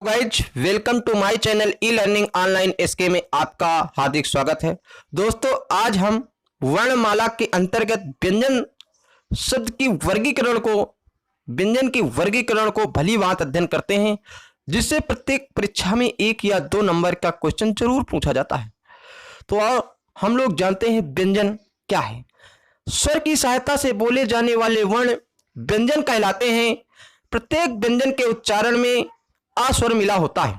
Guys welcome to my channel e learning online SK में आपका हार्दिक स्वागत है। दोस्तों आज हम वर्णमाला के अंतर्गत व्यंजन शब्द की व्यंजन की वर्गीकरण को भली भांति अध्ययन करते हैं, जिससे प्रत्येक परीक्षा में 1 या 2 नंबर का क्वेश्चन जरूर पूछा जाता है। तो हम लोग जानते हैं व्यंजन क्या है। स्वर की सहायता से बोले जाने वाले वर्ण व्यंजन कहलाते हैं। प्रत्येक व्यंजन के उच्चारण में आ स्वर मिला होता है।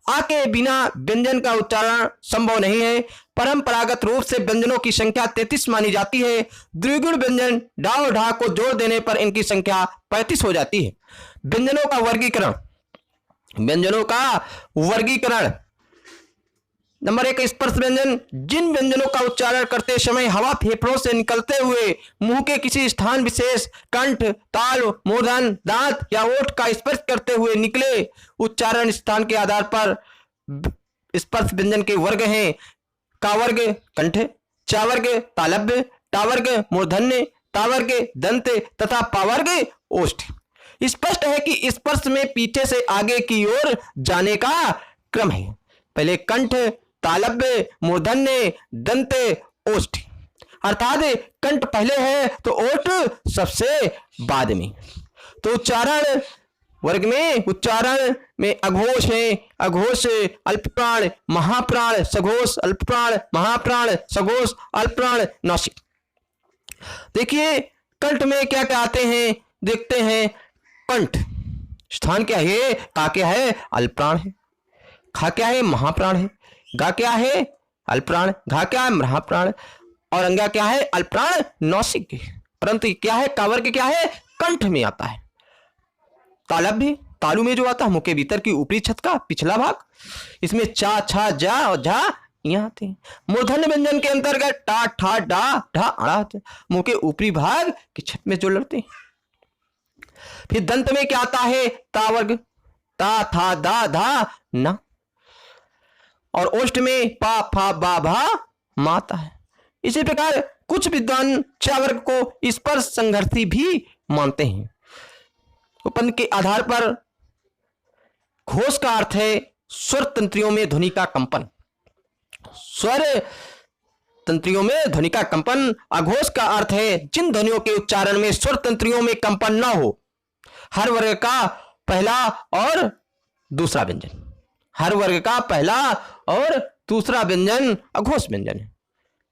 आ के बिना व्यंजन का उच्चारण संभव नहीं है। परंपरागत रूप से व्यंजनों की संख्या 33 मानी जाती है। द्विगुण व्यंजन डा और ढा को जोड़ देने पर इनकी संख्या 35 हो जाती है। व्यंजनों का वर्गीकरण नंबर 1, स्पर्श व्यंजन। जिन व्यंजनों का उच्चारण करते समय हवा फेफड़ों से निकलते हुए मुंह के किसी स्थान विशेष कंठ, ताल, मूर्धन, दांत या ओठ का स्पर्श करते हुए निकले उच्चारण स्थान के आधार पर स्पर्श व्यंजन के वर्ग हैं। का वर्ग कंठ, चा वर्ग तालव्य, टा वर्ग मूर्धन्य, ता वर्ग दंत तथा पा वर्ग ओष्ठ। स्पष्ट है कि स्पर्श में पीछे से आगे की ओर जाने का क्रम है। पहले कंठ, तालव्य, मूर्धन्य, दंत, ओष्ठ, अर्थात कंठ पहले है तो ओठ सबसे बाद में। तो उच्चारण वर्ग में अघोष है। अघोष अल्पप्राण, महाप्राण, सघोष अल्पप्राण, महाप्राण, सघोष अल्पप्राण, नासिक। देखिए कंठ में क्या क्या आते हैं, देखते हैं। कंठ स्थान क्या है? का क्या है? अल्पप्राण है। खा क्या है? महाप्राण है। गा क्या है? अल्पप्राण। घा क्या है? महाप्राण। और अंगा क्या है? अल्पप्राण, नासिक। परंतु क्या है? कावर्ग क्या है? कंठ में आता है। तालव्य तालु में जो आता है मुंह के भीतर की ऊपरी छत का पिछला भाग, इसमें चा, छा, जा और झा यहाँ आते हैं। मूर्धन्य व्यंजन के अंतर्गत टा, ठा, डा, ढा, अड़ा मुंह के ऊपरी भाग की छत में जो लड़ते हैं। फिर दंत में क्या आता है? तावर्ग ता, था, दा, धा, ना। और ओष्ठ में पा, फा, बा, भा, मा आता है। इसी प्रकार कुछ विद्वान चा वर्ग को स्पर्श संघर्षी भी मानते हैं। उपन के आधार पर घोष का अर्थ है स्वर तंत्रियों में ध्वनि का कंपन। स्वर तंत्रियों में ध्वनि का कंपन। अघोष का अर्थ है जिन ध्वनियों के उच्चारण में स्वर तंत्रियों में कंपन न हो। हर वर्ग का पहला और दूसरा व्यंजन। हर वर्ग का पहला और दूसरा व्यंजन अघोष व्यंजन है।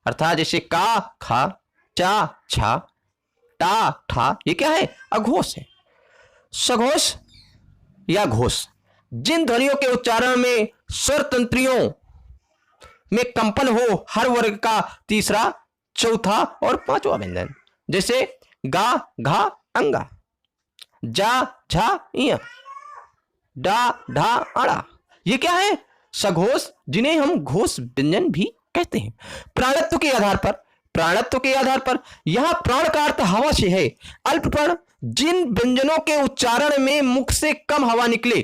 अर्थात जैसे का, खा, चा, छा, टा, ठा, ये क्या है? अघोष है। सघोष या घोष जिन ध्वनियों के उच्चारण में स्वर तंत्रियों में कंपन हो। हर वर्ग का तीसरा, चौथा और पांचवा व्यंजन। जैसे गा, घा, अंगा, जा, झा, इया, डा, ढा, अड़ा, ये क्या है? सघोष, जिन्हें हम घोष व्यंजन भी कहते हैं। प्राणत्व के आधार पर यहां प्राण का अर्थ हवा से है। अल्प प्राण जिन व्यंजनों के उच्चारण में मुख से कम हवा निकले।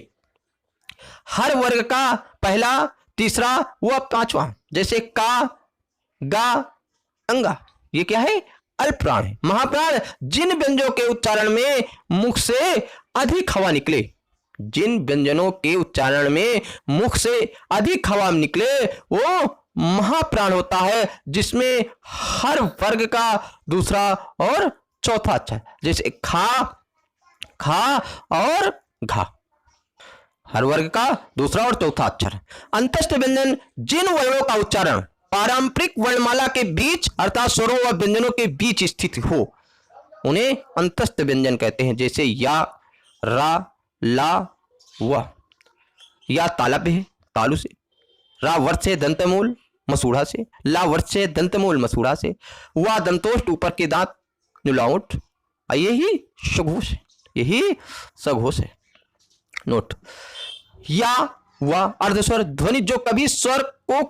हर वर्ग का पहला, तीसरा व पांचवा। जैसे का, गा, अंगा, ये क्या है? अल्प प्राण है। महाप्राण जिन व्यंजनों के उच्चारण में मुख से अधिक हवा निकले। जिन व्यंजनों के उच्चारण में मुख से अधिक हवा निकले वो महाप्राण होता है, जिसमें हर वर्ग का दूसरा और चौथा अक्षर। जैसे खा, खा और घा, हर वर्ग का दूसरा और चौथा अक्षर। अंतस्थ व्यंजन जिन वर्णों का उच्चारण पारंपरिक वर्णमाला के बीच अर्थात स्वरों व व्यंजनों के बीच स्थित हो, उन्हें अंतस्थ व्यंजन कहते हैं। जैसे या, रा, ला, व। या तालव्य है, तालु से। रा वर्ष से दंतमूल मसूड़ा से। ला वर्ष से दंतमूल मसूड़ा से। वा दंतोष्ट ऊपर के दांत नुलाउट। यही सघोष है। यही सघोष है। नोट। या व अर्धस्वर ध्वनि जो कभी स्वर को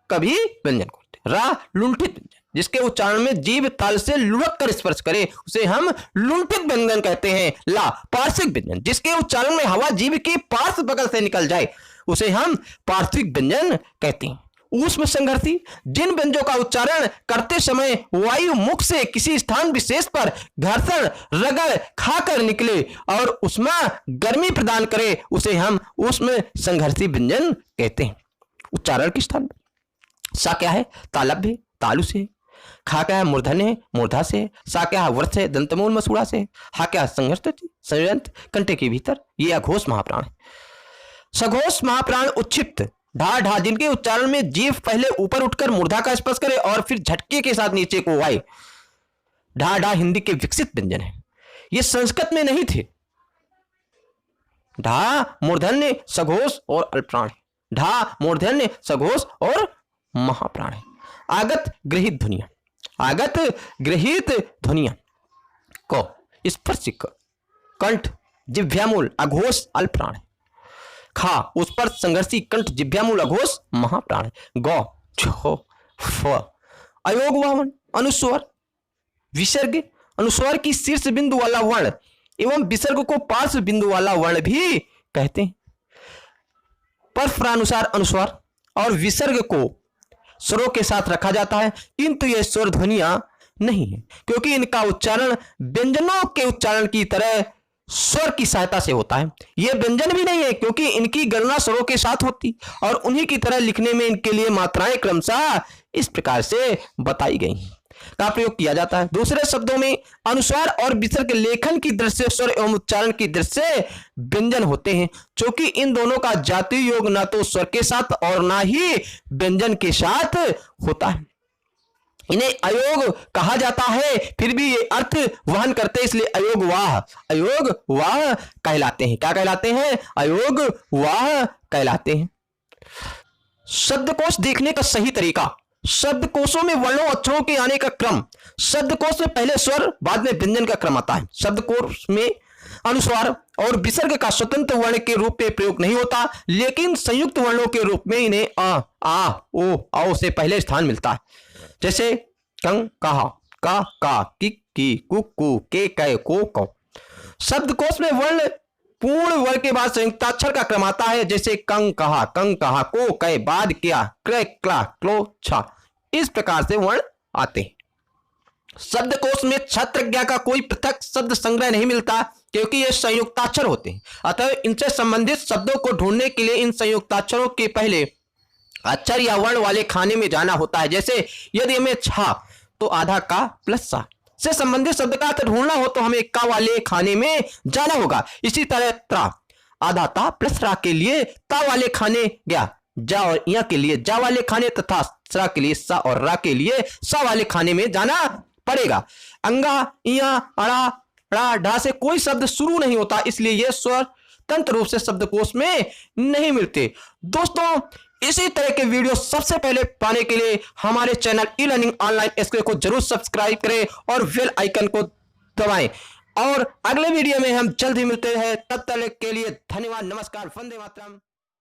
कभी व्यंजन करते। रा लुंठित व्यंजन जिसके उच्चारण में जीभ ताल से लुढ़क कर स्पर्श करे उसे हम लुंठित व्यंजन कहते हैं। ला पार्श्विक व्यंजन जिसके उच्चारण में हवा जीभ की पार्श्व बगल से निकल जाए उसे हम पार्श्विक व्यंजन कहते हैं। ऊष्म संघर्षी जिन व्यंजनों का उच्चारण करते समय वायु मुख से किसी स्थान विशेष पर घर्षण रगड़ खाकर निकले और उसमें गर्मी प्रदान करे उसे हम ऊष्म संघर्षी व्यंजन कहते हैं। उच्चारण के स्थान सा क्या है? तालव्य तालु से। खा क्या है? मूर्धन्य मूर्धा से। सा क्या है? वर्ष से दंतमूल मसूड़ा से। हा क्या? संघर्ष संयंत्र कंटे के भीतर। ये अघोष महाप्राण है। सघोष महाप्राण उच्छिष्ट ढा ढा जिनके उच्चारण में जीभ पहले ऊपर उठकर मूर्धा का स्पर्श करे और फिर झटके के साथ नीचे को आए। ढा ढा हिंदी के विकसित व्यंजन है, ये संस्कृत में नहीं थे। ढा मूर्धन्य सघोष और अल्पप्राण है। ढा मूर्धन्य सघोष और महाप्राण है। आगत गृहित ध्वनियां, आगत गृहित ध्वनियां को स्पर्श कंठ जिह्वामूल अघोष अल्पप्राण है। खा उस पर संघर्षी कंठ जिह्वामूल अघोष महाप्राण है। गौ छो फ अयोग वाहन अनुस्वर विसर्ग अनुस्वर की शीर्ष बिंदु वाला वर्ण एवं विसर्ग को पार्श्व बिंदु वाला वर्ण भी कहते हैं। परस्परानुसार अनुस्वर और विसर्ग को स्वरों के साथ रखा जाता है, किंतु ये स्वर ध्वनियां नहीं है क्योंकि इनका उच्चारण व्यंजनों के उच्चारण की तरह स्वर की सहायता से होता है। ये व्यंजन भी नहीं है क्योंकि इनकी गणना स्वरों के साथ होती और उन्हीं की तरह लिखने में इनके लिए मात्राएं क्रमशः इस प्रकार से बताई गई का प्रयोग किया जाता है। दूसरे शब्दों में अनुस्वार और विसर्ग लेखन की दृष्टि से स्वर एवं उच्चारण की दृष्टि से व्यंजन होते हैं, क्योंकि इन दोनों का जातीय योग ना तो स्वर के साथ और ना ही व्यंजन के साथ होता है। इन्हें अयोग कहा जाता है, फिर भी ये अर्थ वहन करते हैं, इसलिए अयोग वाह कहलाते हैं। क्या कहलाते हैं? अयोग वाह कहलाते हैं। शब्दकोश देखने का सही तरीका। शब्दकोशों में वर्णों अक्षरों के आने का क्रम। शब्दकोश में पहले स्वर बाद में व्यंजन का क्रम आता है। शब्दकोश में अनुस्वार और विसर्ग का स्वतंत्र वर्ण के रूप में प्रयोग नहीं होता, लेकिन संयुक्त वर्णों के रूप में इन्हें आ ओ आओ से पहले स्थान मिलता है। जैसे कंग कहा का की कु के कै को कौ। शब्दकोश में वर्ण पूर्ण वर्ग के बाद संयुक्ताक्षर का क्रम आता है, जैसे कंग कहा को कै बाद क्या क्रय क्ला क्लो छा। इस प्रकार से वर्ण आते हैं। शब्दकोश में छत्रज्ञा का कोई पृथक शब्द संग्रह नहीं मिलता क्योंकि ये संयुक्ताक्षर होते हैं। अतः इनसे संबंधित शब्दों को ढूंढने के लिए इन संयुक्ताक्षरों के पहले अक्षर या वर्ण वाले खाने में जाना होता है। जैसे यदि हमें छा तो आधा का प्लस सा से संबंधित शब्द का अर्थ ढूंढना हो तो हमें का वाले खाने में जाना होगा। इसी तरह त्रा आधा ता प्लस रा के लिए ता वाले खाने गया, जा और या के लिए जा वाले खाने तथा सरा के लिए सा और रा के लिए सा वाले खाने में जाना पड़ेगा। अंगा या अड़ा ड़ा ढा से कोई शब्द शुरू नहीं होता, इसलिए यह स्वर तंत्र रूप से शब्दकोश में नहीं मिलते। दोस्तों, इसी तरह के वीडियो सबसे पहले पाने के लिए हमारे channel e learning online SK को जरूर सब्सक्राइब करें और बेल आइकन को दबाएं। और अगले वीडियो में हम जल्द ही मिलते हैं, तब तक के लिए धन्यवाद, नमस्कार, वंदे मातरम।